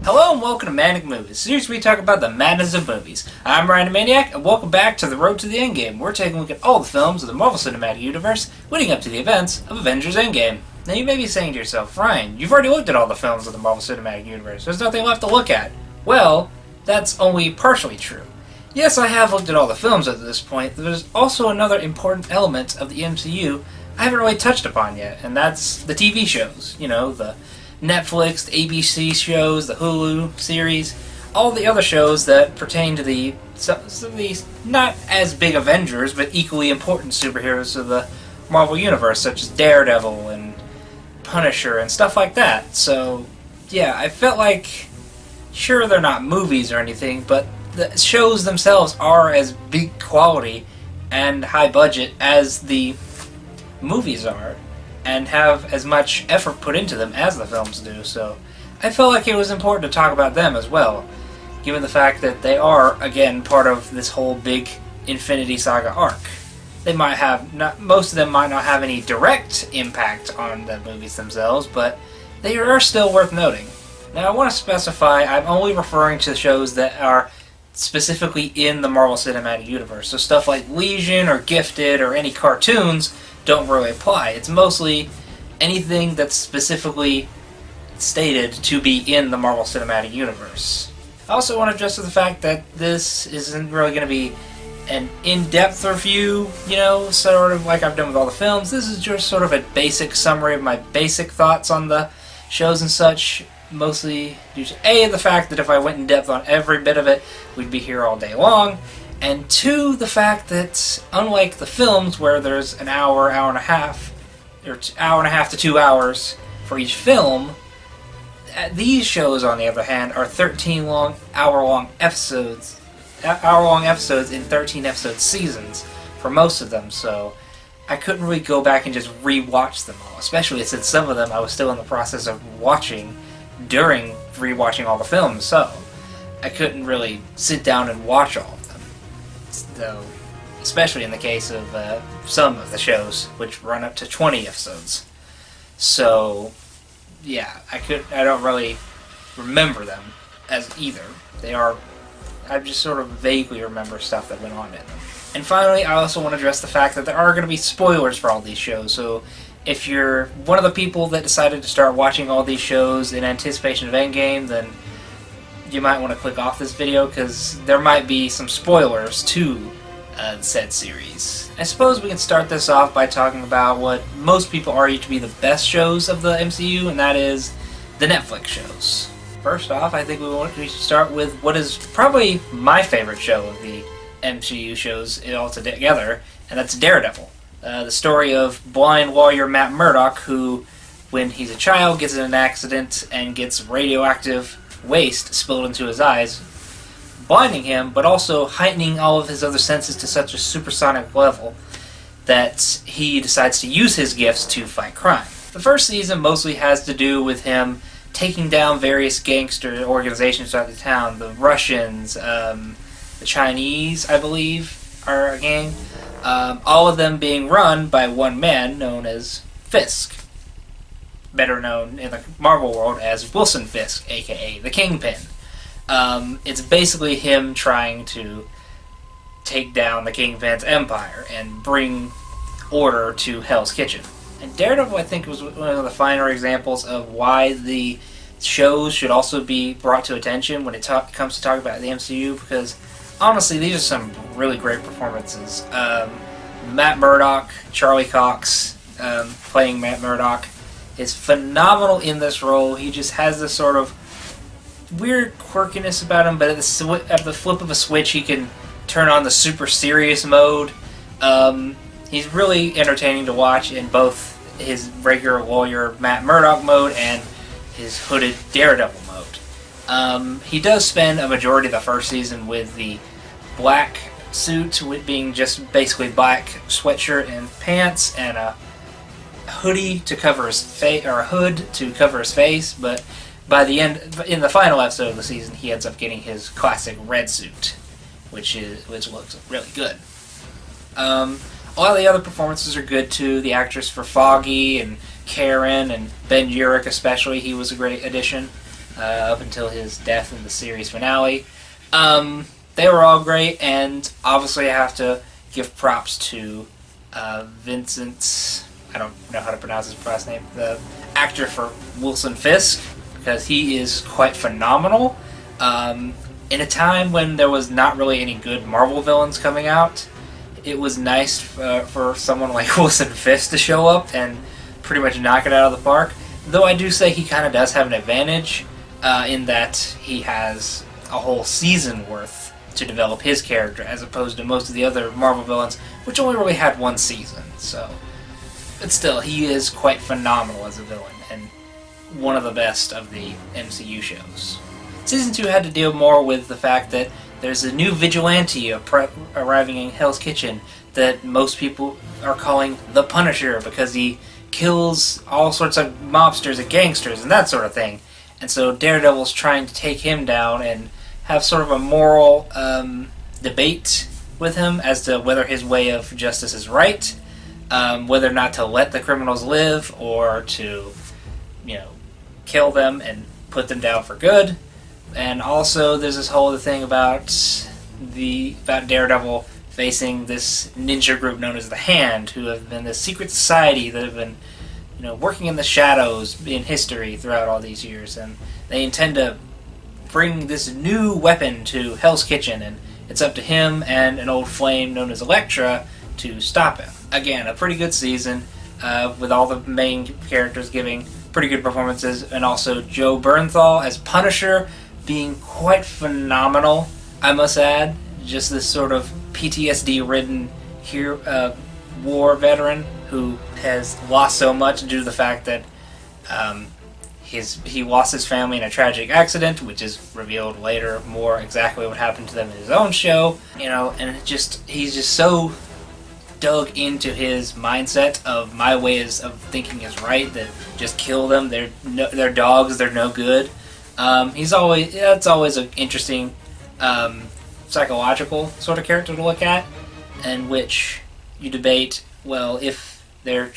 Hello and welcome to Manic Movies, a series where we talk about the madness of movies. I'm Ryanimaniac, and welcome back to the Road to the Endgame. We're taking a look at all the films of the Marvel Cinematic Universe leading up to the events of Avengers Endgame. Now you may be saying to yourself, Ryan, you've already looked at all the films of the Marvel Cinematic Universe. There's nothing left to look at. Well, that's only partially true. Yes, I have looked at all the films at this point, but there's also another important element of the MCU I haven't really touched upon yet, and that's the TV shows. You know, the Netflix, the ABC shows, the Hulu series, all the other shows that pertain to some of these not as big Avengers, but equally important superheroes of the Marvel Universe, such as Daredevil and Punisher and stuff like that. So, yeah, I felt like, sure, they're not movies or anything, but the shows themselves are as big quality and high budget as the movies are, and have as much effort put into them as the films do, so I felt like it was important to talk about them as well, given the fact that they are, again, part of this whole big Infinity Saga arc. They might have, most of them might not have any direct impact on the movies themselves, but they are still worth noting. Now I want to specify, I'm only referring to shows that are specifically in the Marvel Cinematic Universe, so stuff like Legion or Gifted or any cartoons don't really apply. It's mostly anything that's specifically stated to be in the Marvel Cinematic Universe. I also want to address the fact that this isn't really going to be an in-depth review, you know, sort of like I've done with all the films. This is just sort of a basic summary of my basic thoughts on the shows and such, mostly due to A, the fact that if I went in depth on every bit of it, we'd be here all day long, and two, the fact that, unlike the films where there's an hour, hour and a half, or hour and a half to 2 hours for each film, these shows, on the other hand, are 13 hour-long episodes in 13 episode seasons for most of them, so I couldn't really go back and just re-watch them all, especially since some of them I was still in the process of watching during re-watching all the films, so I couldn't really sit down and watch all of them. Though, especially in the case of some of the shows, which run up to 20 episodes. So, yeah, I don't really remember them as either. I just sort of vaguely remember stuff that went on in them. And finally, I also want to address the fact that there are going to be spoilers for all these shows, so if you're one of the people that decided to start watching all these shows in anticipation of Endgame, then you might want to click off this video, because there might be some spoilers to said series. I suppose we can start this off by talking about what most people argue to be the best shows of the MCU, and that is the Netflix shows. First off, I think we should start with what is probably my favorite show of the MCU shows all together, and that's Daredevil. The story of blind lawyer Matt Murdock, who, when he's a child, gets in an accident and gets radioactive waste spilled into his eyes, blinding him, but also heightening all of his other senses to such a supersonic level that he decides to use his gifts to fight crime. The first season mostly has to do with him taking down various gangster organizations throughout the town. The Russians, the Chinese, I believe, are a gang. All of them being run by one man known as Fisk, better known in the Marvel world as Wilson Fisk, aka the Kingpin. It's basically him trying to take down the Kingpin's empire and bring order to Hell's Kitchen. And Daredevil, I think, was one of the finer examples of why the shows should also be brought to attention when it comes to talking about the MCU, because honestly, these are some really great performances. Matt Murdock, Charlie Cox, playing Matt Murdock, is phenomenal in this role. He just has this sort of weird quirkiness about him, but at the flip of a switch, he can turn on the super serious mode. He's really entertaining to watch in both his regular lawyer Matt Murdock mode and his hooded Daredevil mode. He does spend a majority of the first season with the black suit, with being just basically black sweatshirt and pants and a hoodie to cover his face, or a hood to cover his face, but by the end, in the final episode of the season, he ends up getting his classic red suit, which looks really good. A lot of the other performances are good too. The actress for Foggy and Karen and Ben Urich especially, he was a great addition. up until his death in the series finale. They were all great, and obviously I have to give props to Vincent, I don't know how to pronounce his last name, the actor for Wilson Fisk, because he is quite phenomenal. In a time when there was not really any good Marvel villains coming out, it was nice for someone like Wilson Fisk to show up and pretty much knock it out of the park. Though I do say he kind of does have an advantage in that he has a whole season worth to develop his character, as opposed to most of the other Marvel villains, which only really had one season. So, but still, he is quite phenomenal as a villain, and one of the best of the MCU shows. Season 2 had to deal more with the fact that there's a new vigilante arriving in Hell's Kitchen that most people are calling the Punisher because he kills all sorts of mobsters and gangsters and that sort of thing. And so Daredevil's trying to take him down and have sort of a moral debate with him as to whether his way of justice is right, whether or not to let the criminals live or to, kill them and put them down for good. And also there's this whole other thing about Daredevil facing this ninja group known as the Hand, who have been this secret society that have been working in the shadows in history throughout all these years, and they intend to bring this new weapon to Hell's Kitchen, and it's up to him and an old flame known as Elektra to stop him. Again, a pretty good season, with all the main characters giving pretty good performances, and also Joe Bernthal as Punisher being quite phenomenal, I must add. Just this sort of PTSD-ridden war veteran who has lost so much due to the fact that he lost his family in a tragic accident, which is revealed later more exactly what happened to them in his own show. And he's just so dug into his mindset of my ways of thinking is right, that just kill them, they're dogs, they're no good. That's always an interesting psychological sort of character to look at, in which you debate, well, if they're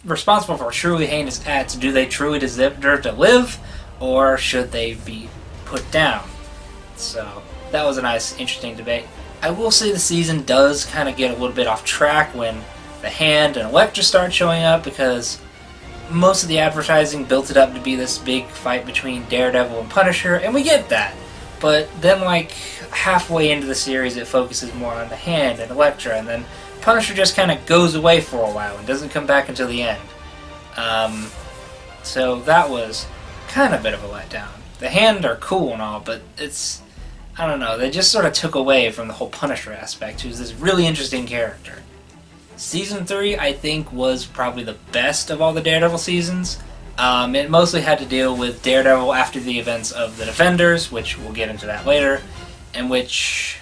responsible for truly heinous acts, do they truly deserve to live, or should they be put down? So that was a nice, interesting debate. I will say the season does kind of get a little bit off track when the Hand and Elektra start showing up, because most of the advertising built it up to be this big fight between Daredevil and Punisher, and we get that. But then, halfway into the series, it focuses more on the Hand and Elektra, and then Punisher just kind of goes away for a while and doesn't come back until the end. So that was kind of a bit of a letdown. The Hand are cool and all, but I don't know, they just sort of took away from the whole Punisher aspect, who's this really interesting character. Season 3, I think, was probably the best of all the Daredevil seasons. It mostly had to deal with Daredevil after the events of the Defenders, which we'll get into that later, in which,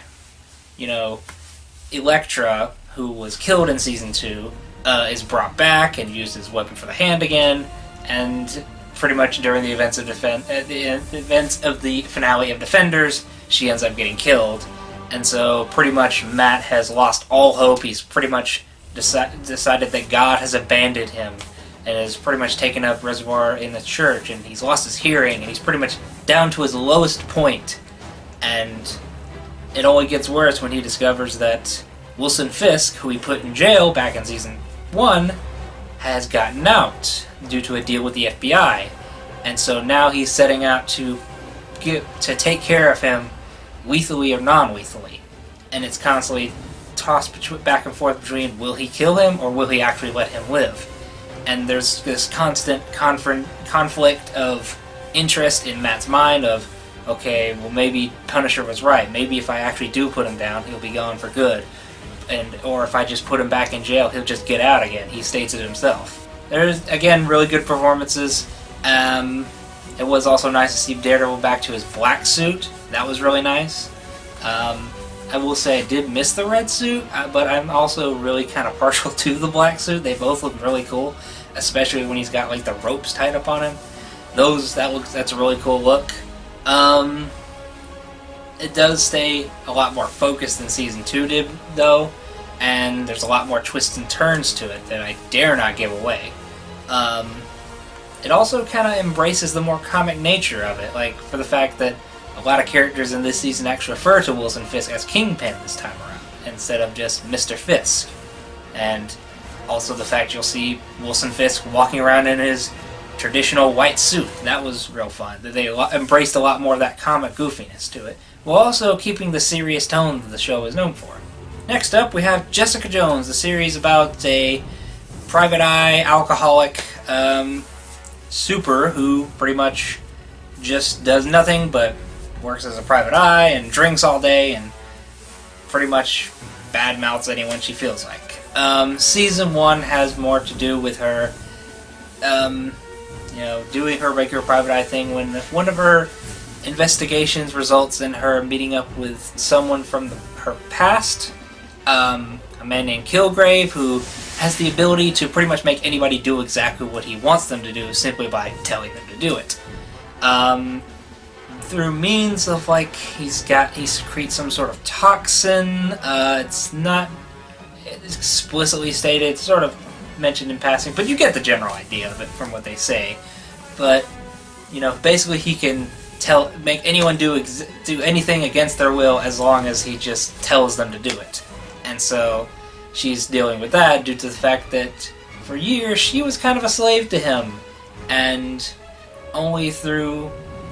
Elektra, who was killed in Season 2, is brought back and used as a weapon for the Hand again, and pretty much during the events of the finale of Defenders, she ends up getting killed. And so pretty much Matt has lost all hope. He's pretty much decided that God has abandoned him and has pretty much taken up reservoir in the church, and he's lost his hearing, and he's pretty much down to his lowest point. And it only gets worse when he discovers that Wilson Fisk, who he put in jail back in Season 1, has gotten out due to a deal with the FBI. And so now he's setting out to take care of him lethally or non-lethally. And it's constantly tossed back and forth between, will he kill him or will he actually let him live? And there's this constant conflict of interest in Matt's mind of, okay, well, maybe Punisher was right. Maybe if I actually do put him down, he'll be gone for good. Or if I just put him back in jail, he'll just get out again. He states it himself. There's, again, really good performances. It was also nice to see Daredevil back to his black suit. That was really nice. I will say I did miss the red suit, but I'm also really kind of partial to the black suit. They both look really cool, especially when he's got the ropes tied up on him. That's a really cool look. It does stay a lot more focused than Season 2 did, though, and there's a lot more twists and turns to it that I dare not give away. it also kind of embraces the more comic nature of it, like for the fact that a lot of characters in this season actually refer to Wilson Fisk as Kingpin this time around, instead of just Mr. Fisk. And also the fact you'll see Wilson Fisk walking around in his traditional white suit. That was real fun. They embraced a lot more of that comic goofiness to it, while also keeping the serious tone that the show is known for. Next up, we have Jessica Jones, the series about a private eye alcoholic super who pretty much just does nothing but works as a private eye and drinks all day and pretty much badmouths anyone she feels like. Season 1 has more to do with her doing her regular private eye thing when one of her investigations results in her meeting up with someone from her past, a man named Kilgrave, who has the ability to pretty much make anybody do exactly what he wants them to do simply by telling them to do it. Through means of he secretes some sort of toxin. It's not explicitly stated, it's sort of mentioned in passing, but you get the general idea of it from what they say. But basically he can make anyone do anything against their will as long as he just tells them to do it. And so she's dealing with that due to the fact that for years she was kind of a slave to him, and only through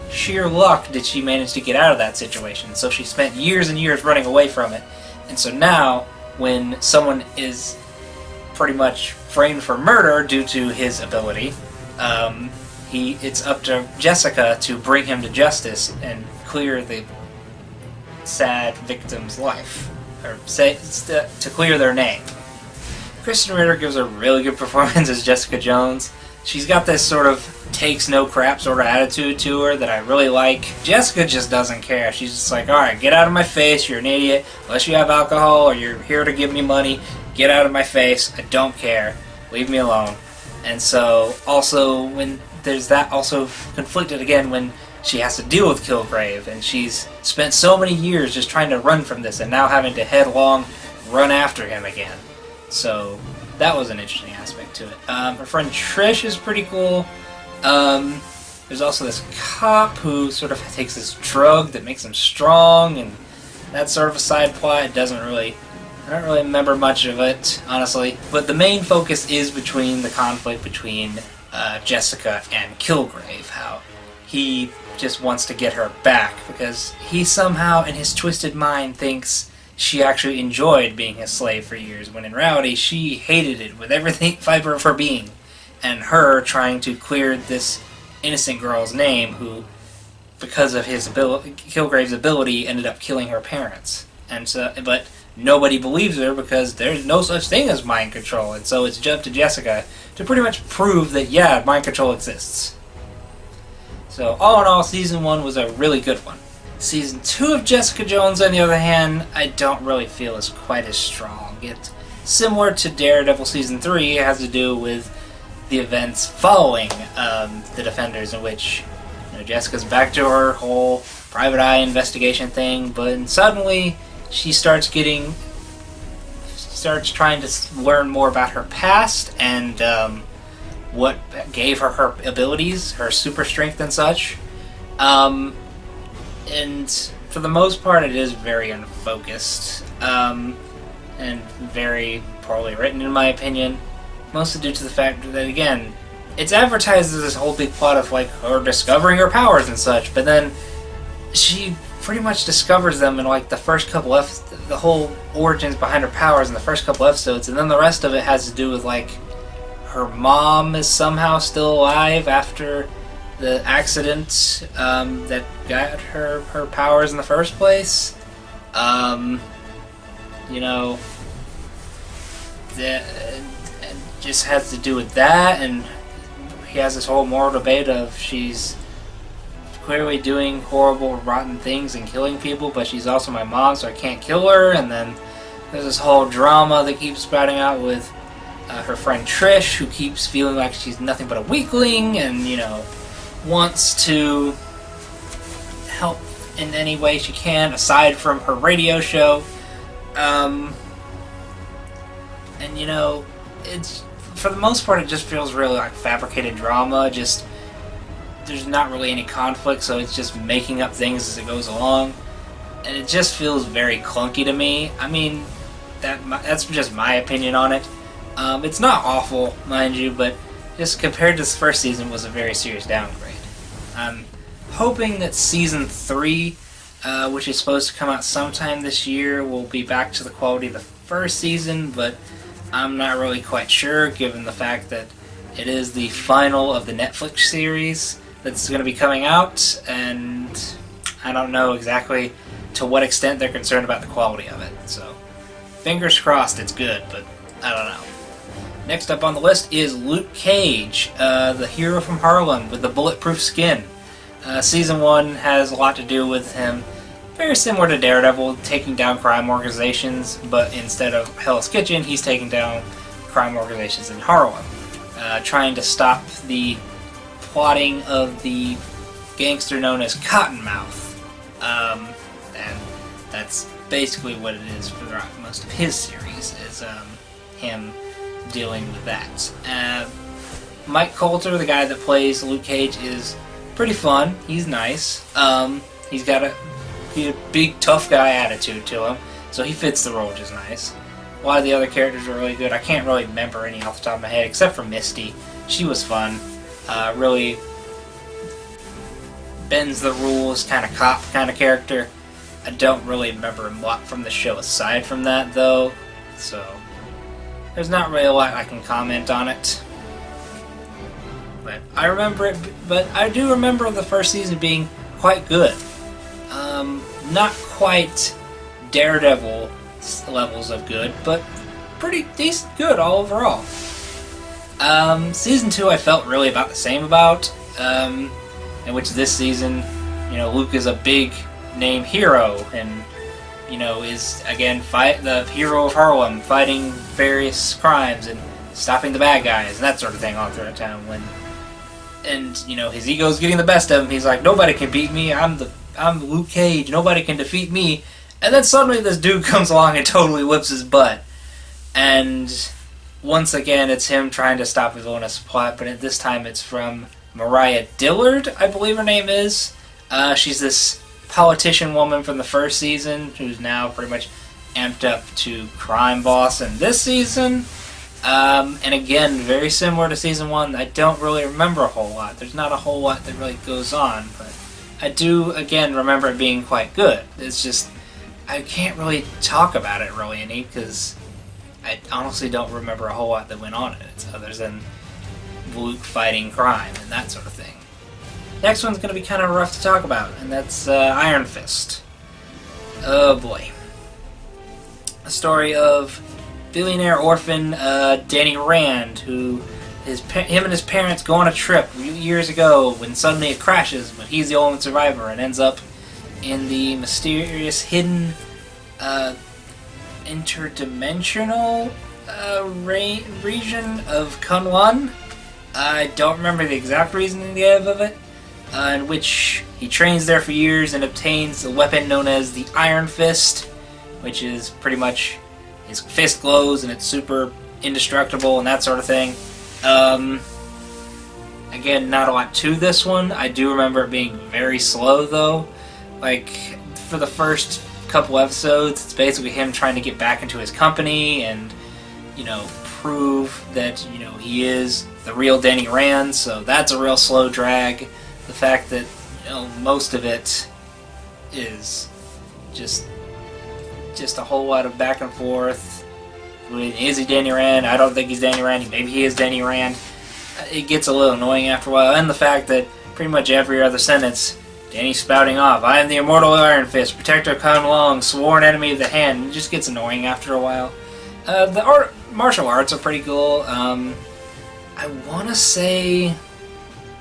sheer luck did she manage to get out of that situation. So she spent years and years running away from it. And so now, when someone is pretty much framed for murder due to his ability, it's up to Jessica to bring him to justice and clear the sad victim's life, or to clear their name. Kristen Ritter gives a really good performance as Jessica Jones. She's got this sort of takes no crap sort of attitude to her that I really like. Jessica just doesn't care. She's just like, alright, get out of my face, you're an idiot. Unless you have alcohol or you're here to give me money, get out of my face. I don't care. Leave me alone. And so, also, when there's that also conflicted again when she has to deal with Kilgrave, and she's spent so many years just trying to run from this and now having to headlong run after him again. So that was an interesting aspect to it. Her friend Trish is pretty cool. There's also this cop who sort of takes this drug that makes him strong, and that's sort of a side plot. I don't really remember much of it, honestly. But the main focus is between the conflict between Jessica and Kilgrave, how he just wants to get her back because he somehow in his twisted mind thinks she actually enjoyed being his slave for years, when in reality she hated it with everything fiber of her being, and her trying to clear this innocent girl's name who, because of his Kilgrave's ability, ended up killing her parents. And so, but nobody believes her because there's no such thing as mind control, and so it's up to Jessica to pretty much prove that, yeah, mind control exists. So all in all, Season 1 was a really good one. Season 2 of Jessica Jones, on the other hand, I don't really feel is quite as strong. It's similar to Daredevil Season 3. It has to do with the events following the Defenders, in which Jessica's back to her whole private eye investigation thing, but suddenly she starts trying to learn more about her past and what gave her her abilities, her super strength and such. And for the most part, it is very unfocused and very poorly written, in my opinion. Mostly due to the fact that, again, it's advertised as this whole big plot of her discovering her powers and such, but then she pretty much discovers them in the first couple the whole origins behind her powers in the first couple episodes, and then the rest of it has to do with her mom is somehow still alive after the accident that got her powers in the first place. It just has to do with that, and he has this whole moral debate of she's clearly doing horrible, rotten things and killing people, but she's also my mom, so I can't kill her. And then there's this whole drama that keeps sprouting out with her friend Trish, who keeps feeling like she's nothing but a weakling and, wants to help in any way she can, aside from her radio show. It's for the most part, it just feels really like fabricated drama. Just there's not really any conflict, so it's just making up things as it goes along, and it just feels very clunky to me. I mean, that's just my opinion on it. It's not awful, mind you, but just compared to this first season, was a very serious downgrade. I'm hoping that season 3, which is supposed to come out sometime this year, will be back to the quality of the first season, but I'm not really quite sure, given the fact that it is the final of the Netflix series that's going to be coming out, and I don't know exactly to what extent they're concerned about the quality of it. So, fingers crossed it's good, but I don't know. Next up on the list is Luke Cage, the hero from Harlem with the bulletproof skin. Season 1 has a lot to do with him, very similar to Daredevil, taking down crime organizations, but instead of Hell's Kitchen, he's taking down crime organizations in Harlem, trying to stop the plotting of the gangster known as Cottonmouth. And that's basically what it is for most of his series, is him dealing with that. Mike Coulter, the guy that plays Luke Cage, is pretty fun. He's nice. He's got a big, tough guy attitude to him, so he fits the role just nice. A lot of the other characters are really good. I can't really remember any off the top of my head, except for Misty. She was fun. Really bends the rules, kind of cop kind of character. I don't really remember a lot from the show aside from that, though, so there's not really a lot I can comment on it. But I remember it. But I do remember the first season being quite good. Not quite Daredevil levels of good, but pretty decent good all overall. Season 2 I felt really about the same about, in which this season, Luke is a big name hero, and is again the hero of Harlem, fighting various crimes and stopping the bad guys and that sort of thing all throughout town. And his ego's getting the best of him. He's like, nobody can beat me. I'm Luke Cage. Nobody can defeat me. And then suddenly this dude comes along and totally whips his butt. And once again, it's him trying to stop his villainous plot, but this time it's from Mariah Dillard, I believe her name is. She's this politician woman from the first season who's now pretty much amped up to crime boss in this season. And again, very similar to season 1, I don't really remember a whole lot. There's not a whole lot that really goes on, but I do, again, remember it being quite good. It's just, I can't really talk about it really any, because I honestly don't remember a whole lot that went on in it, other than Luke fighting crime and that sort of thing. Next one's going to be kind of rough to talk about, and that's Iron Fist. Oh boy. A story of billionaire orphan Danny Rand, him and his parents go on a trip years ago when suddenly it crashes, but he's the only survivor and ends up in the mysterious hidden interdimensional region of Kunlun. I don't remember the exact reason they have of it, in which he trains there for years and obtains a weapon known as the Iron Fist, which is pretty much his fist glows and it's super indestructible and that sort of thing. Again, not a lot to this one. I do remember it being very slow, though. Like, for the first couple episodes, it's basically him trying to get back into his company and, prove that, he is the real Danny Rand, so that's a real slow drag. The fact that, most of it is just a whole lot of back and forth. Is he Danny Rand? I don't think he's Danny Rand. Maybe he is Danny Rand. It gets a little annoying after a while. And the fact that pretty much every other sentence, Danny's spouting off, I am the immortal Iron Fist, protector of Kunlun, sworn enemy of the hand. It just gets annoying after a while. The martial arts are pretty cool. I want to say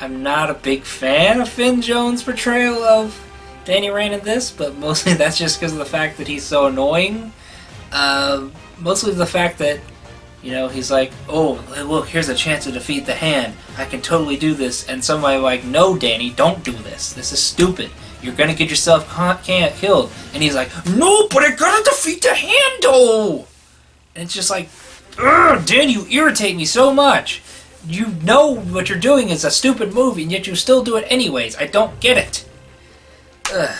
I'm not a big fan of Finn Jones' portrayal of Danny Rand in this, but mostly that's just because of the fact that he's so annoying. Mostly the fact that, he's like, oh, look, here's a chance to defeat the hand. I can totally do this. And somebody like, no, Danny, don't do this. This is stupid. You're going to get yourself killed. And he's like, no, but I gotta defeat the hand, though! And it's just like, Ugh, Dan, you irritate me so much. You know what you're doing is a stupid move, and yet you still do it anyways. I don't get it. Ugh.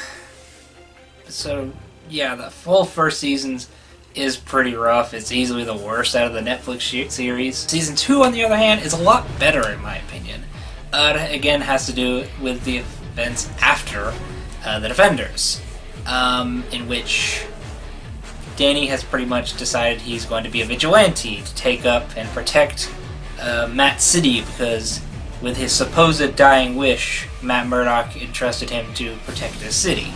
So, yeah, the full first season is pretty rough. It's easily the worst out of the Netflix series. Season 2, on the other hand, is a lot better, in my opinion. It, again, has to do with the events after the Defenders, in which Danny has pretty much decided he's going to be a vigilante to take up and protect Matt City, because with his supposed dying wish, Matt Murdock entrusted him to protect his city.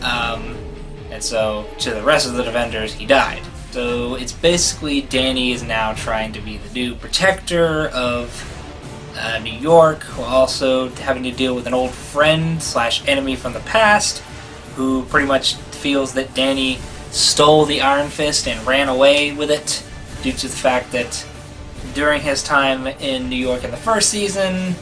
And so, to the rest of the Defenders, he died. So it's basically Danny is now trying to be the new protector of New York, while also having to deal with an old friend / enemy from the past, who pretty much feels that Danny stole the Iron Fist and ran away with it, due to the fact that during his time in New York in the first season,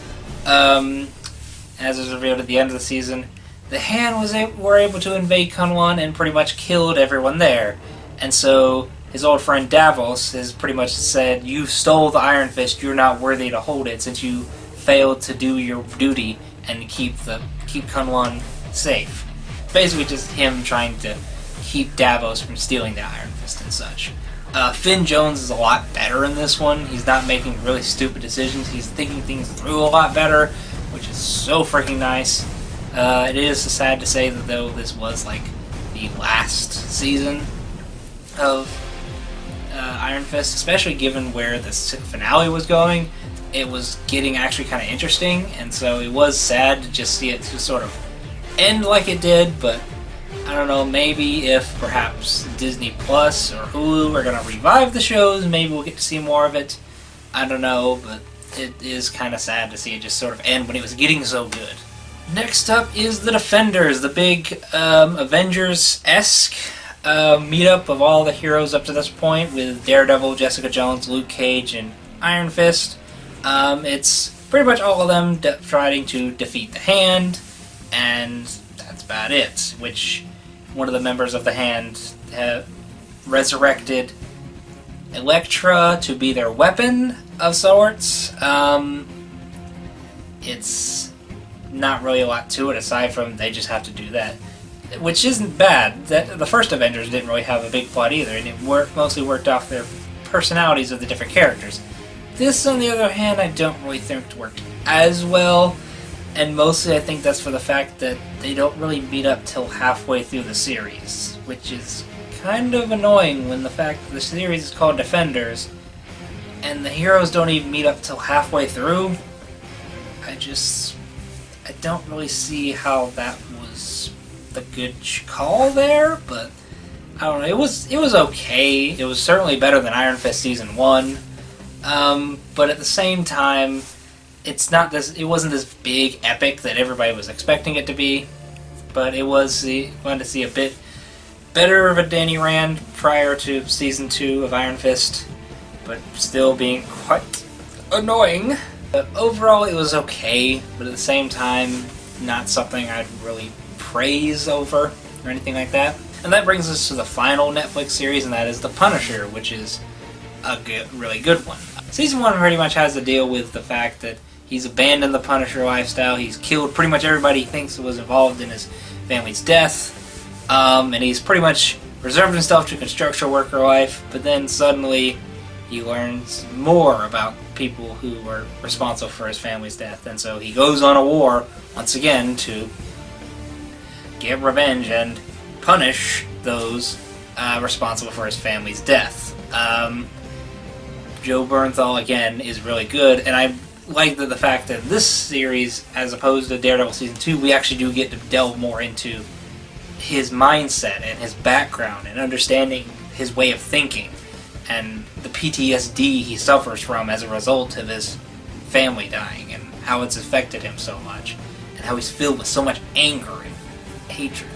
as is revealed at the end of the season, the Han were able to invade Kunlun and pretty much killed everyone there. And so his old friend Davos has pretty much said, you stole the Iron Fist, you're not worthy to hold it since you failed to do your duty and keep Kunlun safe. Basically just him trying to keep Davos from stealing the Iron Fist and such. Finn Jones is a lot better in this one. He's not making really stupid decisions. He's thinking things through a lot better, which is so freaking nice. It is sad to say that though this was like the last season of Iron Fist, especially given where the finale was going. It was getting actually kind of interesting, and so it was sad to just see it just sort of end like it did, but I don't know, maybe if perhaps Disney Plus or Hulu are going to revive the shows, maybe we'll get to see more of it. I don't know, but it is kind of sad to see it just sort of end when it was getting so good. Next up is The Defenders, the big Avengers-esque meetup of all the heroes up to this point, with Daredevil, Jessica Jones, Luke Cage, and Iron Fist. It's pretty much all of them trying to defeat the Hand, and that's about it. Which one of the members of the Hand have resurrected Elektra to be their weapon of sorts. It's not really a lot to it aside from they just have to do that, which isn't bad. That the first Avengers didn't really have a big plot either, and it mostly worked off their personalities of the different characters. This, on the other hand, I don't really think worked as well, and mostly I think that's for the fact that they don't really meet up till halfway through the series, which is kind of annoying when the fact that the series is called Defenders and the heroes don't even meet up till halfway through. I don't really see how that was the good call there, but I don't know. It was okay. It was certainly better than Iron Fist Season 1, but at the same time, it wasn't this big epic that everybody was expecting it to be, but it was fun to see a bit better of a Danny Rand prior to Season 2 of Iron Fist, but still being quite annoying. But overall, it was okay, but at the same time, not something I'd really praise over or anything like that. And that brings us to the final Netflix series, and that is The Punisher, which is a really good one. Season 1 pretty much has to deal with the fact that he's abandoned the Punisher lifestyle. He's killed pretty much everybody he thinks was involved in his family's death, and he's pretty much reserved himself to construction worker life, but then suddenly he learns more about people who were responsible for his family's death, and so he goes on a war once again to get revenge and punish those responsible for his family's death. Joe Bernthal, again, is really good, and I like the fact that this series, as opposed to Daredevil Season 2, we actually do get to delve more into his mindset and his background and understanding his way of thinking and the PTSD he suffers from as a result of his family dying and how it's affected him so much and how he's filled with so much anger and hatred.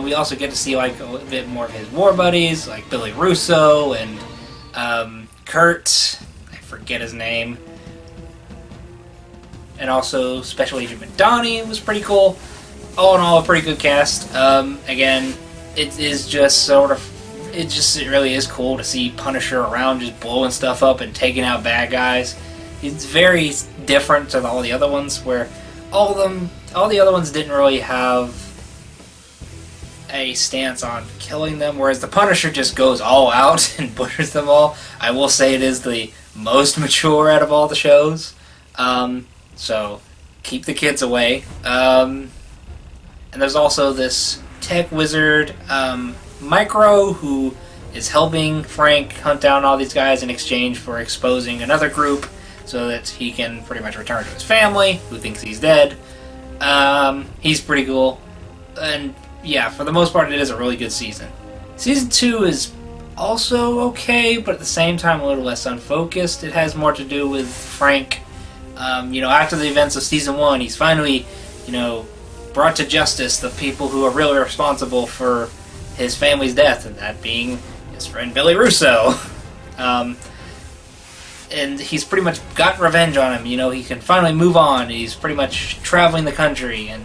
We also get to see like a bit more of his war buddies, like Billy Russo and Kurt, I forget his name, and also Special Agent Madani was pretty cool. All in all, a pretty good cast. Again, it is just sort of, it really is cool to see Punisher around just blowing stuff up and taking out bad guys. It's very different to all the other ones, where all the other ones didn't really have a stance on killing them, whereas the Punisher just goes all out and butchers them all. I will say it is the most mature out of all the shows. So keep the kids away. And there's also this tech wizard, Micro, who is helping Frank hunt down all these guys in exchange for exposing another group so that he can pretty much return to his family, who thinks he's dead. He's pretty cool. And yeah, for the most part, it is a really good season. Season 2 is also okay, but at the same time a little less unfocused. It has more to do with Frank. After the events of Season 1, he's finally, brought to justice the people who are really responsible for his family's death, and that being his friend Billy Russo. And he's pretty much got revenge on him. He can finally move on. He's pretty much traveling the country, and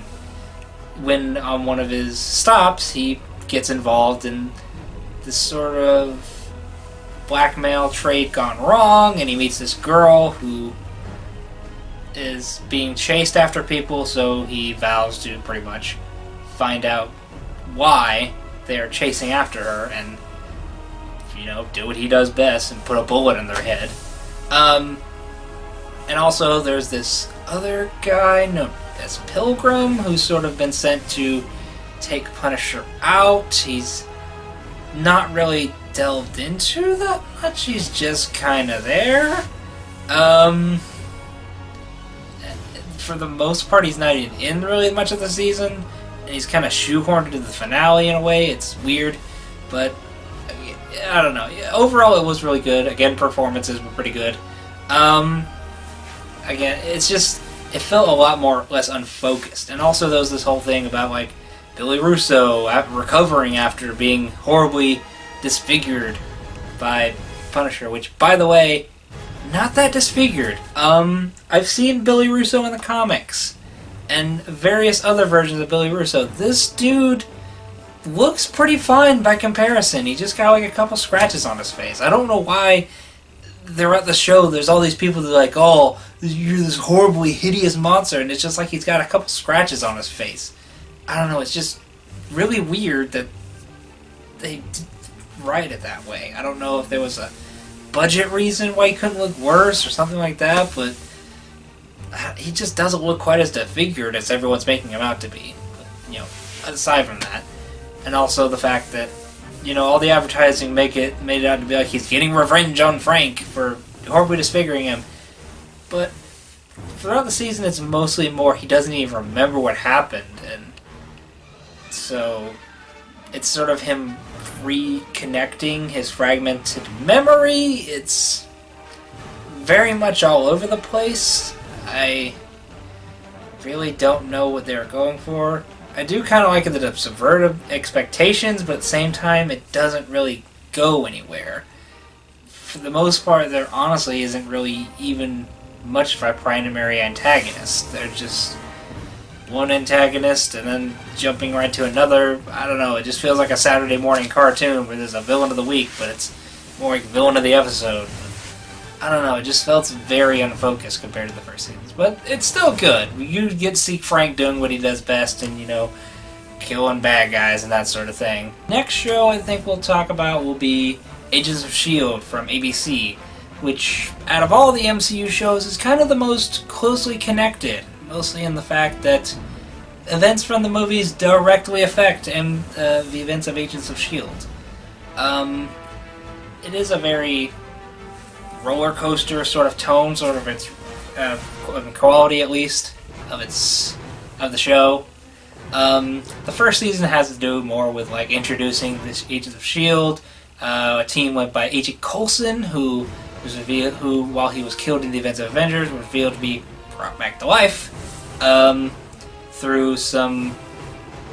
when on one of his stops, he gets involved in this sort of blackmail trade gone wrong, and he meets this girl who is being chased after people, so he vows to pretty much find out why they're chasing after her and, do what he does best and put a bullet in their head. And also there's this other guy known as Pilgrim, who's sort of been sent to take Punisher out. He's not really delved into that much. He's just kind of there. For the most part, he's not even in really much of the season, and he's kind of shoehorned into the finale in a way. It's weird, but I don't know. Overall, it was really good. Again, performances were pretty good. Again, it felt a lot less unfocused. And also there was this whole thing about, Billy Russo recovering after being horribly disfigured by Punisher, which, by the way, not that disfigured. I've seen Billy Russo in the comics, and various other versions of Billy Russo. This dude looks pretty fine by comparison. He just got, a couple scratches on his face. I don't know why they're at the show, there's all these people that are like, oh, you're this horribly hideous monster, and it's just like he's got a couple scratches on his face. I don't know, it's just really weird that they write it that way. I don't know if there was a budget reason why he couldn't look worse or something like that, but he just doesn't look quite as disfigured as everyone's making him out to be. But, aside from that, and also the fact that all the advertising made it out to be like he's getting revenge on Frank for horribly disfiguring him. But throughout the season, it's mostly more he doesn't even remember what happened, and so it's sort of him reconnecting his fragmented memory. It's very much all over the place. I really don't know what they're going for. I do kind of like it that it subverted expectations, but at the same time, it doesn't really go anywhere. For the most part, there honestly isn't really even much of a primary antagonist. They're just one antagonist and then jumping right to another. I don't know, it just feels like a Saturday morning cartoon where there's a villain of the week, but it's more like villain of the episode. I don't know, it just felt very unfocused compared to the first seasons. But it's still good. You get to see Frank doing what he does best and, killing bad guys and that sort of thing. Next show I think we'll talk about will be Agents of S.H.I.E.L.D. from ABC, which, out of all the MCU shows, is kind of the most closely connected, mostly in the fact that events from the movies directly affect the events of Agents of S.H.I.E.L.D. It is a very roller coaster sort of tone, sort of its quality at least of the show. The first season has to do more with introducing this Agents of S.H.I.E.L.D., a team led by Agent Coulson, who while he was killed in the events of Avengers, was revealed to be brought back to life through some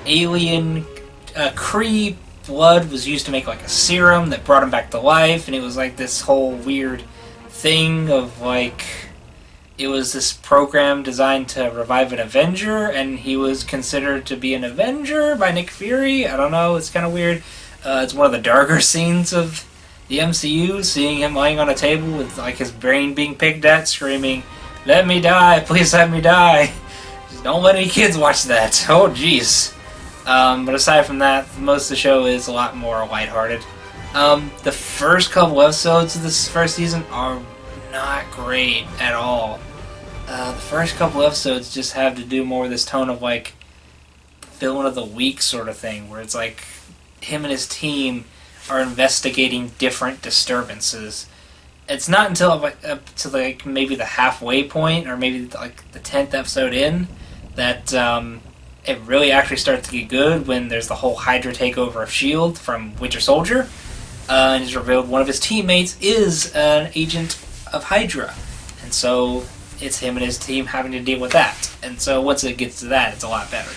alien Kree blood was used to make a serum that brought him back to life, and it was this whole weird thing of it was this program designed to revive an Avenger, and he was considered to be an Avenger by Nick Fury. I don't know, it's kind of weird. It's one of the darker scenes of the MCU, seeing him lying on a table with like his brain being picked at, screaming, "Let me die, please let me die." Just don't let any kids watch that. Oh jeez. But aside from that, most of the show is a lot more lighthearted. The first couple episodes of this first season are not great at all. The first couple episodes just have to do more with this tone of like villain of the week sort of thing, where it's like him and his team are investigating different disturbances. It's not until up to like maybe the halfway point, or maybe like the 10th episode in, that it really actually starts to get good, when there's the whole Hydra takeover of S.H.I.E.L.D. from Winter Soldier, and it's revealed one of his teammates is an agent of Hydra, and so it's him and his team having to deal with that. And so once it gets to that, it's a lot better.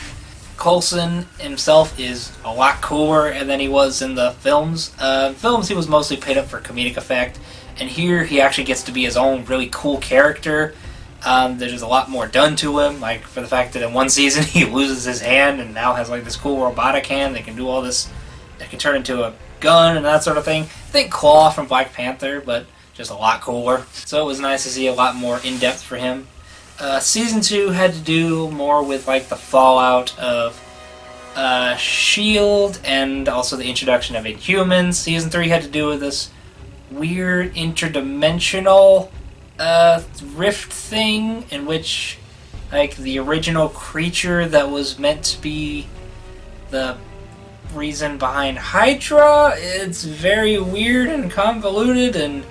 Coulson himself is a lot cooler than he was in the films. Films, he was mostly paid up for comedic effect, and here he actually gets to be his own really cool character. There's a lot more done to him, like for the fact that in one season he loses his hand and now has like this cool robotic hand that can do all this, that can turn into a gun and that sort of thing. Think Claw from Black Panther, but just a lot cooler. So it was nice to see a lot more in-depth for him. Season 2 had to do more with like the fallout of S.H.I.E.L.D. and also the introduction of Inhumans. Season 3 had to do with this weird interdimensional rift thing, in which like the original creature that was meant to be the reason behind Hydra, it's very weird and convoluted and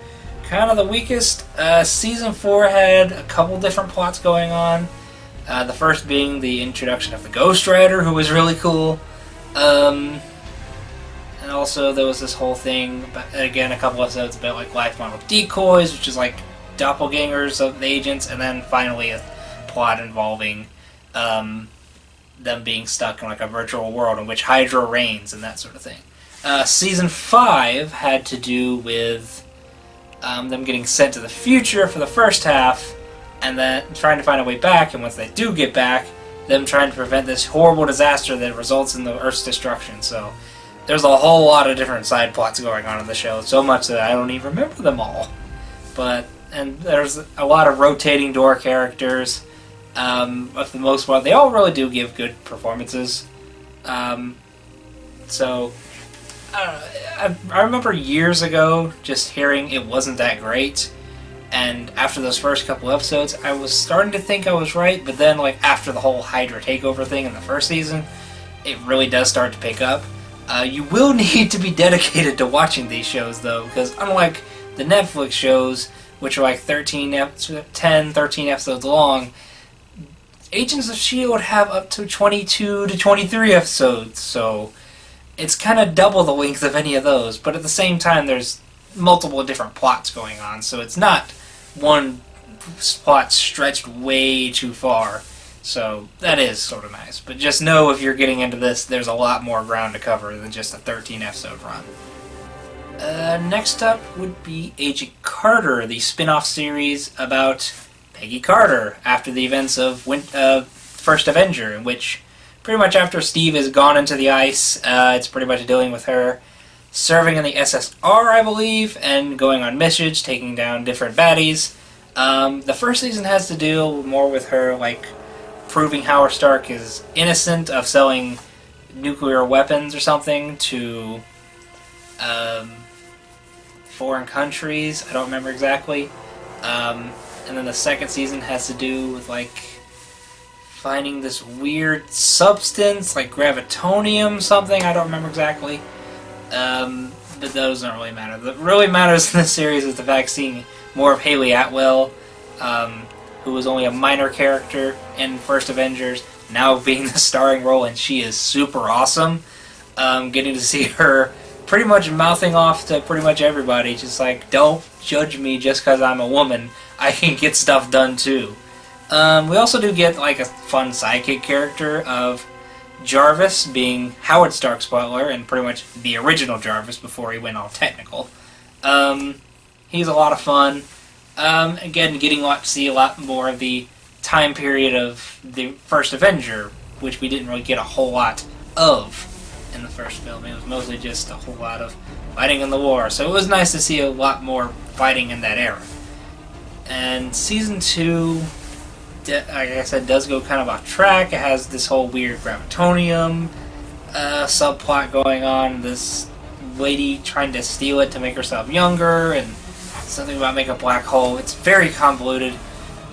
kind of the weakest. Season 4 had a couple different plots going on. The first being the introduction of the Ghost Rider, who was really cool. And also there was this whole thing, again, a couple episodes about like life model decoys, which is like doppelgangers of the agents, and then finally a plot involving them being stuck in like a virtual world in which Hydra reigns and that sort of thing. Season 5 had to do with them getting sent to the future for the first half, and then trying to find a way back, and once they do get back, them trying to prevent this horrible disaster that results in the Earth's destruction. So there's a whole lot of different side plots going on in the show, so much that I don't even remember them all. And there's a lot of rotating door characters. For the most part, they all really do give good performances. So I remember years ago just hearing it wasn't that great, and after those first couple episodes, I was starting to think I was right, but then like after the whole Hydra takeover thing in the first season, it really does start to pick up. You will need to be dedicated to watching these shows, though, because unlike the Netflix shows, which are like 13 episodes long, Agents of S.H.I.E.L.D. have up to 22 to 23 episodes, so it's kind of double the length of any of those, but at the same time there's multiple different plots going on, so it's not one plot stretched way too far, so that is sort of nice. But just know, if you're getting into this, there's a lot more ground to cover than just a 13 episode run. Next up would be Agent Carter, the spin-off series about Peggy Carter after the events of First Avenger, in which pretty much after Steve has gone into the ice, it's pretty much dealing with her serving in the SSR, I believe, and going on missions, taking down different baddies. The first season has to deal more with her, like, proving Howard Stark is innocent of selling nuclear weapons or something to foreign countries. I don't remember exactly. And then the second season has to do with, like, finding this weird substance, like gravitonium something, I don't remember exactly. But those don't really matter. What really matters in this series is the fact seeing more of Haley Atwell, who was only a minor character in First Avengers, now being the starring role, and she is super awesome. Getting to see her pretty much mouthing off to pretty much everybody, just like, don't judge me just because I'm a woman, I can get stuff done too. We also do get like a fun sidekick character of Jarvis being Howard Stark's butler, and pretty much the original Jarvis before he went all technical. He's a lot of fun. Again, getting to see a lot more of the time period of the first Avenger, which we didn't really get a whole lot of. in the first film. It was mostly just a whole lot of fighting in the war, so it was nice to see a lot more fighting in that era. And season 2, like I said, does go kind of off track. It has this whole weird gravitonium subplot going on. This lady trying to steal it to make herself younger, and something about making a black hole. It's very convoluted.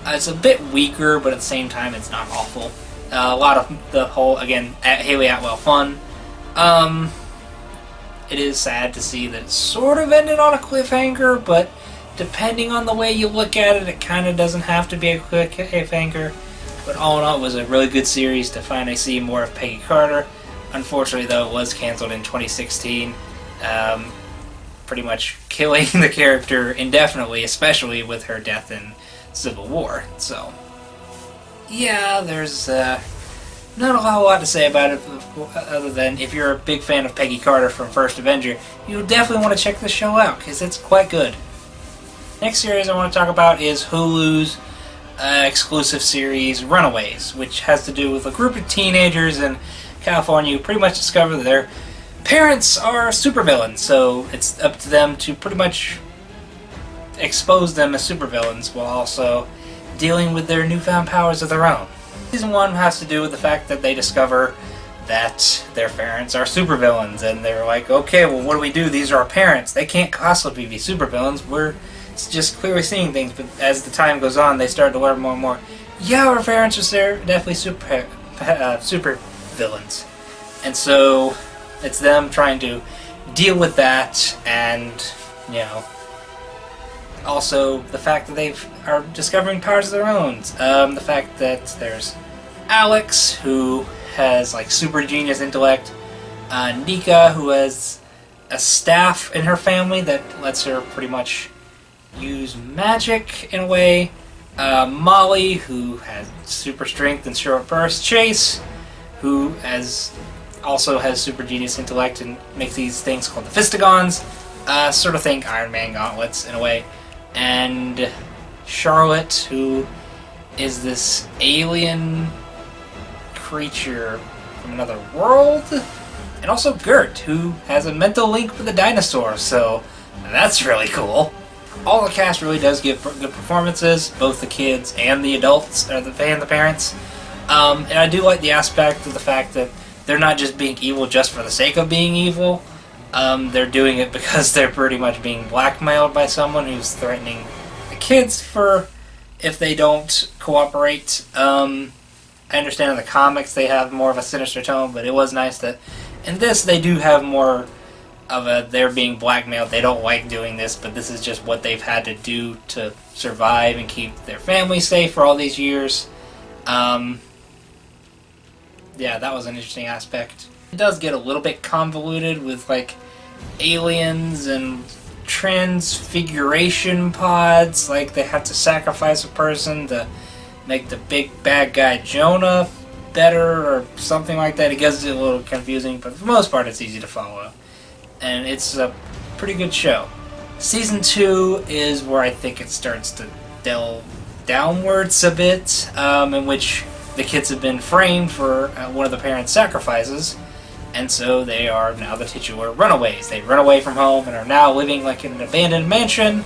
It's a bit weaker, but at the same time, it's not awful. A lot of the whole, again, Haley Atwell fun. It is sad to see that it sort of ended on a cliffhanger, but depending on the way you look at it, it kind of doesn't have to be a cliffhanger. But all in all, it was a really good series to finally see more of Peggy Carter. Unfortunately, though, it was canceled in 2016, pretty much killing the character indefinitely, especially with her death in Civil War. So, yeah, there's not a whole lot to say about it, other than if you're a big fan of Peggy Carter from First Avenger, you'll definitely want to check this show out, because it's quite good. Next series I want to talk about is Hulu's exclusive series Runaways, which has to do with a group of teenagers in California who pretty much discover that their parents are supervillains, so it's up to them to pretty much expose them as supervillains while also dealing with their newfound powers of their own. Season 1 has to do with the fact that they discover that their parents are supervillains, and they're like, okay, well, what do we do? These are our parents. They can't possibly be supervillains. We're just clearly seeing things, but as the time goes on, they start to learn more and more. Yeah, our parents are definitely super villains. And so it's them trying to deal with that, and, you know, also the fact that they are discovering powers of their own. The fact that there's Alex, who has like super genius intellect, Nika, who has a staff in her family that lets her pretty much use magic in a way, Molly, who has super strength and short burst, Chase, who also has super genius intellect and makes these things called the Fistigons, sort of think Iron Man gauntlets in a way, and Charlotte, who is this alien creature from another world, and also Gert, who has a mental link with a dinosaur, so that's really cool. All the cast really does give good performances, both the kids and the adults, or the parents. And I do like the aspect of the fact that they're not just being evil just for the sake of being evil. They're doing it because they're pretty much being blackmailed by someone who's threatening the kids for if they don't cooperate. I understand in the comics they have more of a sinister tone, but it was nice that in this they do have more of they're being blackmailed. They don't like doing this, but this is just what they've had to do to survive and keep their family safe for all these years. Yeah, that was an interesting aspect. It does get a little bit convoluted with like aliens and transfiguration pods, like they have to sacrifice a person to make the big bad guy Jonah better or something like that. It gets a little confusing, but for the most part it's easy to follow. And it's a pretty good show. Season 2 is where I think it starts to delve downwards a bit, in which the kids have been framed for one of the parents' sacrifices, and so they are now the titular runaways. They run away from home and are now living like in an abandoned mansion,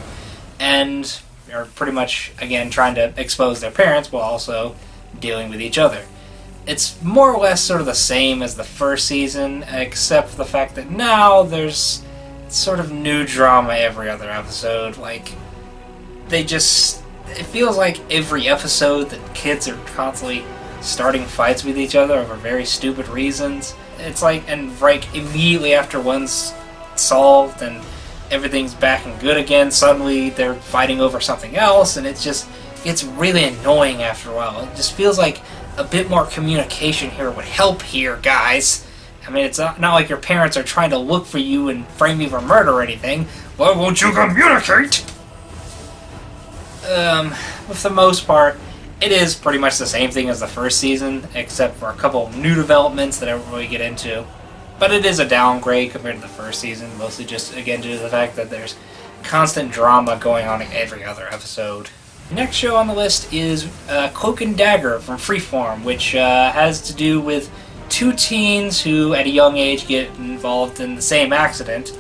and are pretty much, again, trying to expose their parents while also dealing with each other. It's more or less sort of the same as the first season, except for the fact that now there's sort of new drama every other episode. Like, it feels like every episode that kids are constantly starting fights with each other over very stupid reasons. It's like, and like immediately after one's solved and everything's back and good again, suddenly they're fighting over something else, and it's really annoying after a while. It just feels like a bit more communication here would help here, guys. I mean, it's not like your parents are trying to look for you and frame you for murder or anything. Why won't you communicate? For the most part, it is pretty much the same thing as the first season, except for a couple of new developments that I won't really get into. But it is a downgrade compared to the first season, mostly just, again, due to the fact that there's constant drama going on in every other episode. The next show on the list is Cloak and Dagger from Freeform, which has to do with two teens who, at a young age, get involved in the same accident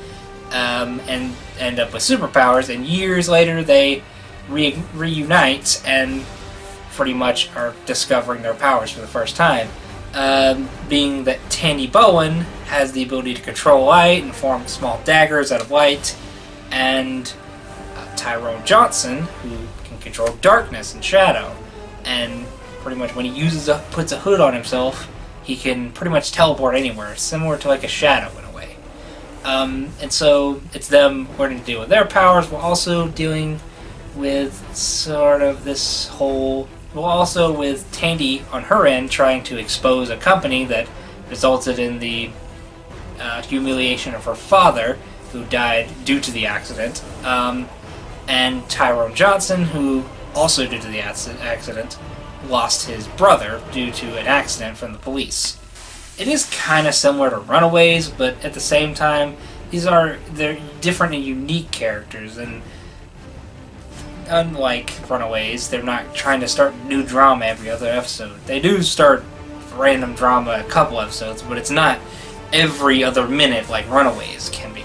and end up with superpowers, and years later they reunite and pretty much are discovering their powers for the first time. Being that Tandy Bowen has the ability to control light and form small daggers out of light, and Tyrone Johnson, who can control darkness and shadow, and pretty much when he puts a hood on himself, he can pretty much teleport anywhere, similar to like a shadow in a way. And so it's them learning to deal with their powers, while also dealing with sort of this whole... Well, also with Tandy on her end trying to expose a company that resulted in the humiliation of her father, who died due to the accident, and Tyrone Johnson, who also due to the accident lost his brother due to an accident from the police. It is kind of similar to Runaways, but at the same time, they're different and unique characters, and unlike Runaways, they're not trying to start new drama every other episode. They do start random drama a couple episodes, but it's not every other minute like Runaways can be.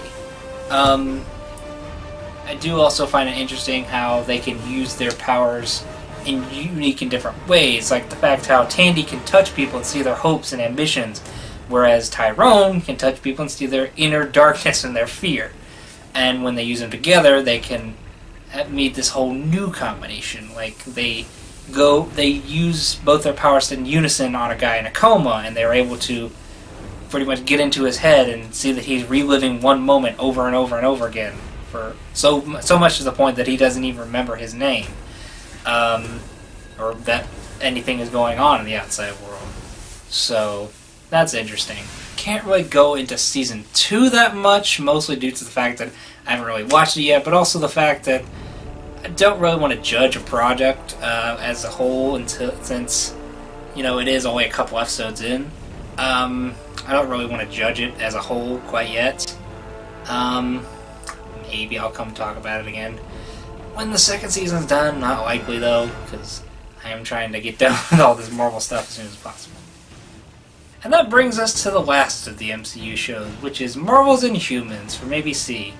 I do also find it interesting how they can use their powers in unique and different ways, like the fact how Tandy can touch people and see their hopes and ambitions, whereas Tyrone can touch people and see their inner darkness and their fear. And when they use them together, they can meet this whole new combination. Like they use both their powers in unison on a guy in a coma, and they're able to pretty much get into his head and see that he's reliving one moment over and over and over again, for so much to the point that he doesn't even remember his name, or that anything is going on in the outside world. So that's interesting. Can't really go into season 2 that much, mostly due to the fact that I haven't really watched it yet, but also the fact that I don't really want to judge a project as a whole since it is only a couple episodes in. I don't really want to judge it as a whole quite yet. Maybe I'll come talk about it again when the second season's done. Not likely though, because I am trying to get done with all this Marvel stuff as soon as possible. And that brings us to the last of the MCU shows, which is Marvel's Inhumans from ABC.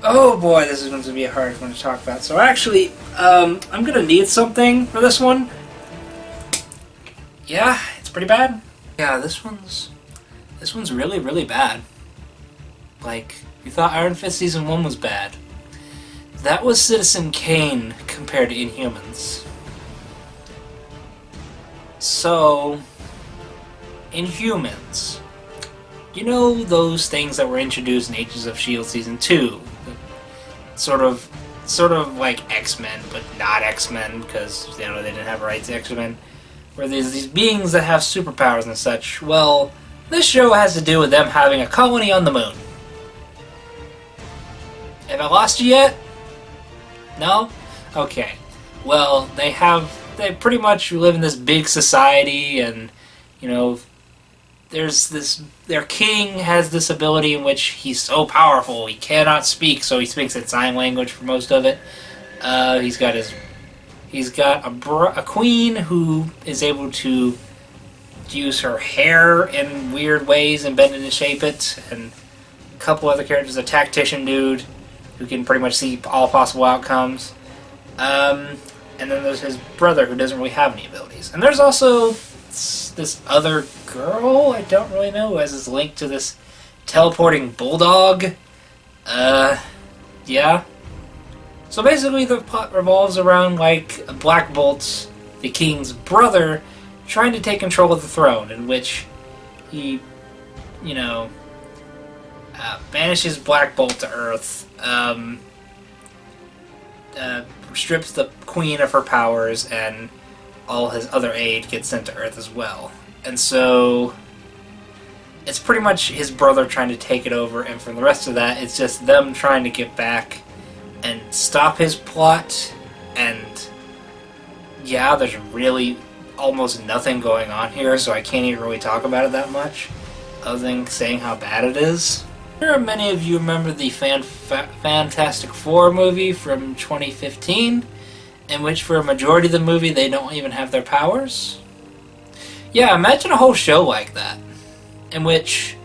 Oh boy, this is going to be a hard one to talk about. So actually, I'm going to need something for this one. Yeah, it's pretty bad. Yeah, this one's really, really bad. Like, you thought Iron Fist Season 1 was bad. That was Citizen Kane compared to Inhumans. So, Inhumans. You know those things that were introduced in Agents of S.H.I.E.L.D. Season 2? Sort of like X-Men, but not X-Men, because they didn't have rights to X-Men. Where there's these beings that have superpowers and such. Well, this show has to do with them having a colony on the moon. Have I lost you yet? No? Okay. Well, they pretty much live in this big society, and, their king has this ability in which he's so powerful, he cannot speak, so he speaks in sign language for most of it. He's got a queen who is able to use her hair in weird ways and bend it and shape it, and a couple other characters, a tactician dude who can pretty much see all possible outcomes. And then there's his brother who doesn't really have any abilities. And there's also this other girl, I don't really know, who has this link to this teleporting bulldog. Yeah. So basically the plot revolves around, like, Black Bolt, the king's brother, trying to take control of the throne, in which he, banishes Black Bolt to Earth, strips the queen of her powers, and all his other aid gets sent to Earth as well. And so it's pretty much his brother trying to take it over, and for the rest of that, it's just them trying to get back and stop his plot. And yeah, there's really almost nothing going on here, so I can't even really talk about it that much, other than saying how bad it is. Sure, many of you remember the Fantastic Four movie from 2015, in which for a majority of the movie they don't even have their powers. Yeah, imagine a whole show like that, in which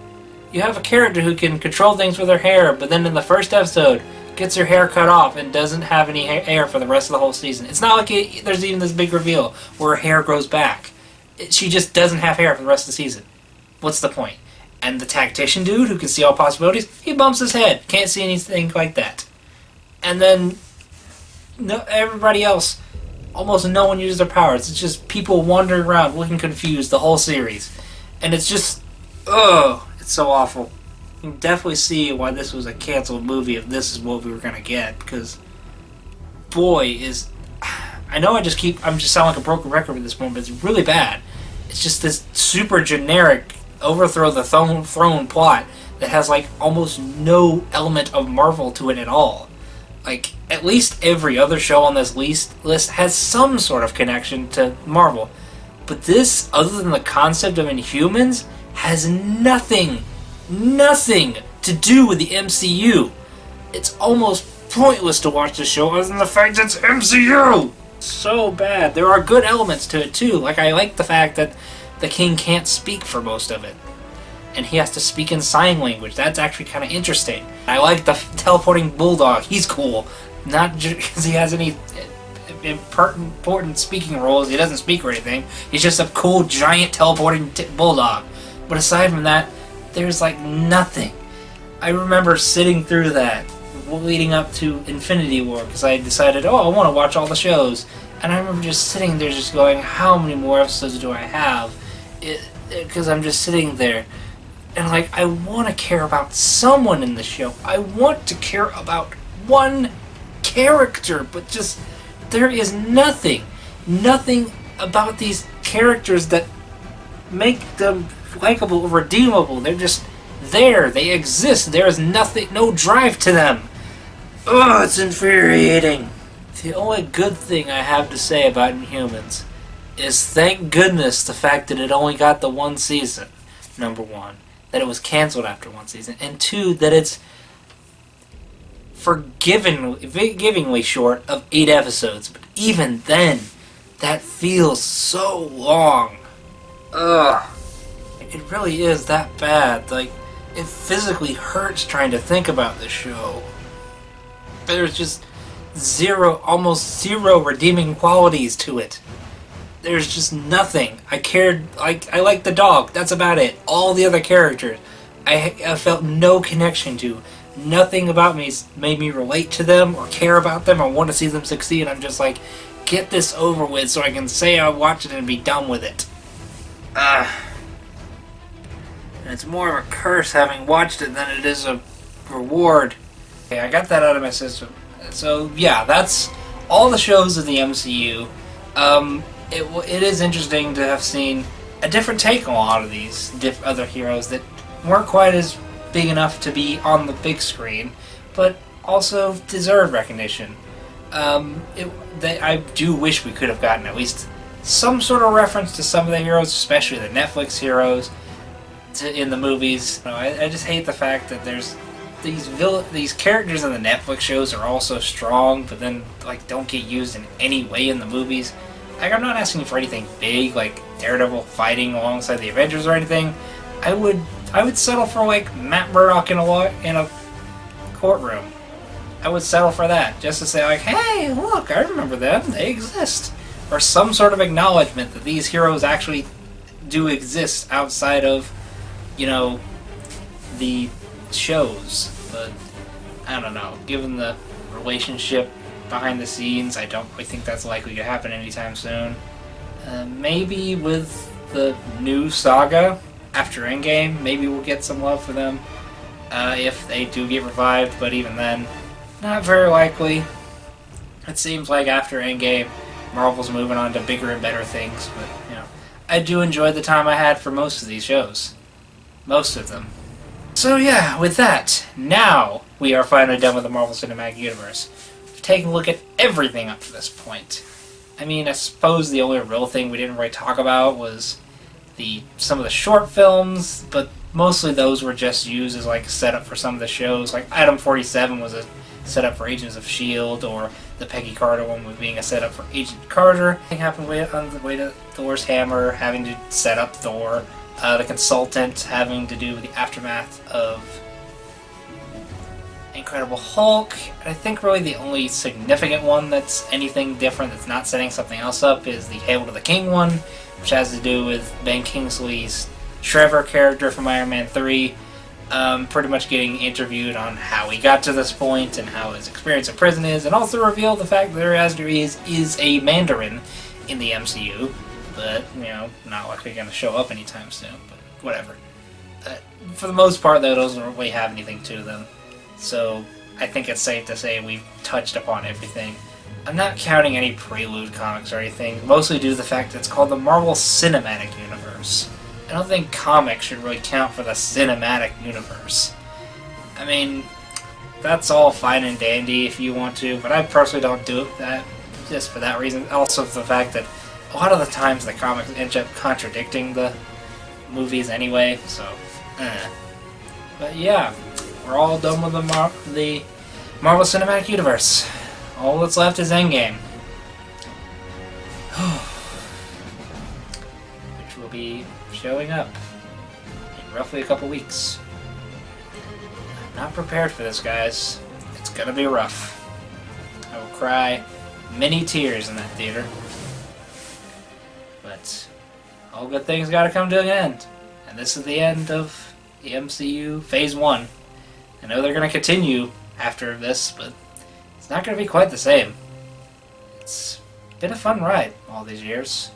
you have a character who can control things with her hair, but then in the first episode gets her hair cut off and doesn't have any hair for the rest of the whole season. It's not like there's even this big reveal where her hair grows back. She just doesn't have hair for the rest of the season. What's the point? And the tactician dude who can see all possibilities, he bumps his head. Can't see anything like that. And then everybody else, almost no one uses their powers. It's just people wandering around looking confused the whole series. And it's just, it's so awful. You can definitely see why this was a canceled movie if this is what we were going to get. Because, boy, I know I'm just sound like a broken record at this point, but it's really bad. It's just this super generic overthrow the throne plot that has like almost no element of Marvel to it at all. Like, at least every other show on this list has some sort of connection to Marvel. But this, other than the concept of Inhumans, has nothing to do with the MCU. It's almost pointless to watch this show other than the fact that it's MCU! So bad. There are good elements to it too. Like, I like the fact that the king can't speak for most of it. And he has to speak in sign language. That's actually kind of interesting. I like the teleporting bulldog. He's cool. Not because he has any important speaking roles. He doesn't speak or anything. He's just a cool, giant teleporting bulldog. But aside from that, there's like nothing. I remember sitting through that leading up to Infinity War because I decided, I want to watch all the shows. And I remember just sitting there just going, how many more episodes do I have? Because I'm just sitting there. And like, I want to care about someone in the show. I want to care about one character, but just, there is nothing about these characters that make them likable or redeemable. They're just there. They exist. There is nothing, no drive to them. Ugh, it's infuriating. The only good thing I have to say about Inhumans is thank goodness the fact that it only got the one season, number one. That it was canceled after one season, and two, that it's forgivingly short of 8 episodes. But even then, that feels so long. Ugh. It really is that bad. Like, it physically hurts trying to think about this show. There's just almost zero redeeming qualities to it. There's just nothing. I like the dog. That's about it. All the other characters, I felt no connection to. Nothing about me made me relate to them or care about them or want to see them succeed. I'm just like, get this over with so I can say I watched it and be done with it. And it's more of a curse having watched it than it is a reward. Okay, I got that out of my system. So yeah, that's all the shows of the MCU. It is interesting to have seen a different take on a lot of these other heroes that weren't quite as big enough to be on the big screen, but also deserve recognition. I do wish we could have gotten at least some sort of reference to some of the heroes, especially the Netflix heroes, in the movies. I just hate the fact that there's these characters in the Netflix shows are all so strong, but then like don't get used in any way in the movies. Like, I'm not asking for anything big, like Daredevil fighting alongside the Avengers or anything. I would settle for like Matt Murdock in a courtroom. I would settle for that, just to say like, hey, look, I remember them. They exist, or some sort of acknowledgement that these heroes actually do exist outside of, the shows. But I don't know. Given the relationship behind the scenes, I don't really think that's likely to happen anytime soon. Maybe with the new saga after Endgame, maybe we'll get some love for them if they do get revived, but even then, not very likely. It seems like after Endgame, Marvel's moving on to bigger and better things, but, I do enjoy the time I had for most of these shows. Most of them. So yeah, with that, now we are finally done with the Marvel Cinematic Universe. Taking a look at everything up to this point. I mean, I suppose the only real thing we didn't really talk about was some of the short films, but mostly those were just used as like a setup for some of the shows. Like Item 47 was a setup for Agents of S.H.I.E.L.D., or The Peggy Carter one was being a setup for Agent Carter. Thing happened on the way to Thor's hammer, having to set up Thor. The Consultant having to do with the aftermath of Incredible Hulk. And I think really the only significant one that's anything different that's not setting something else up is the Hail to the King one, which has to do with Ben Kingsley's Trevor character from Iron Man 3. Pretty much getting interviewed on how he got to this point and how his experience in prison is, and also revealed the fact that there is a Mandarin in the MCU, but, you know, not likely going to show up anytime soon, but whatever. For the most part, though, those don't really have anything to them, so I think it's safe to say we've touched upon everything. I'm not counting any prelude comics or anything, mostly due to the fact that it's called the Marvel Cinematic Universe. I don't think comics should really count for the cinematic universe. I mean, that's all fine and dandy if you want to, but I personally don't do that just for that reason. Also for the fact that a lot of the times the comics end up contradicting the movies anyway, so But yeah, we're all done with the Marvel Cinematic Universe. All that's left is Endgame. Which will be showing up in roughly a couple weeks. I'm not prepared for this, guys. It's gonna be rough. I will cry many tears in that theater. But all good things gotta come to an end. And this is the end of the MCU Phase 1. I know they're gonna continue after this, but it's not gonna be quite the same. It's been a fun ride all these years.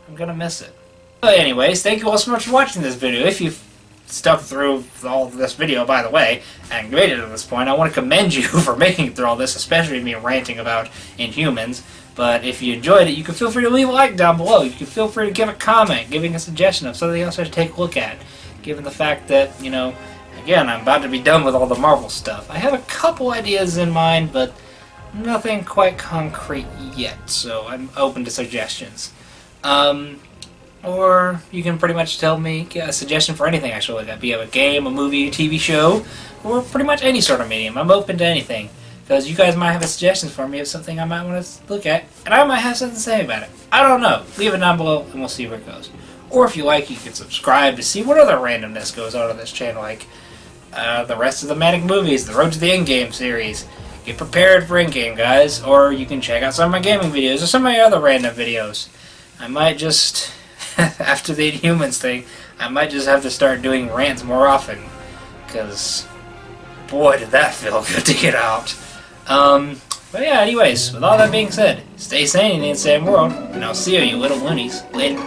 I'm gonna miss it. But anyways, thank you all so much for watching this video. If you've stuck through all of this video, by the way, and made it to this point, I want to commend you for making it through all this, especially me ranting about Inhumans. But if you enjoyed it, you can feel free to leave a like down below. You can feel free to give a comment, giving a suggestion of something else I should take a look at. Given the fact that, you know, again, I'm about to be done with all the Marvel stuff. I have a couple ideas in mind, but nothing quite concrete yet, so I'm open to suggestions. Or you can pretty much tell me, get a suggestion for anything I should look at, be it a game, a movie, a TV show, or pretty much any sort of medium. I'm open to anything, because you guys might have a suggestion for me of something I might want to look at, and I might have something to say about it. I don't know. Leave it down below, and we'll see where it goes. Or if you like, you can subscribe to see what other randomness goes on this channel, like the rest of the Manic Movies, the Road to the Endgame series. Get prepared for Endgame, guys, or you can check out some of my gaming videos, or some of my other random videos. I might just... after the Inhumans thing, I might just have to start doing rants more often, because boy did that feel good to get out. But yeah, anyways, with all that being said, stay sane in the insane world, and I'll see you little loonies later.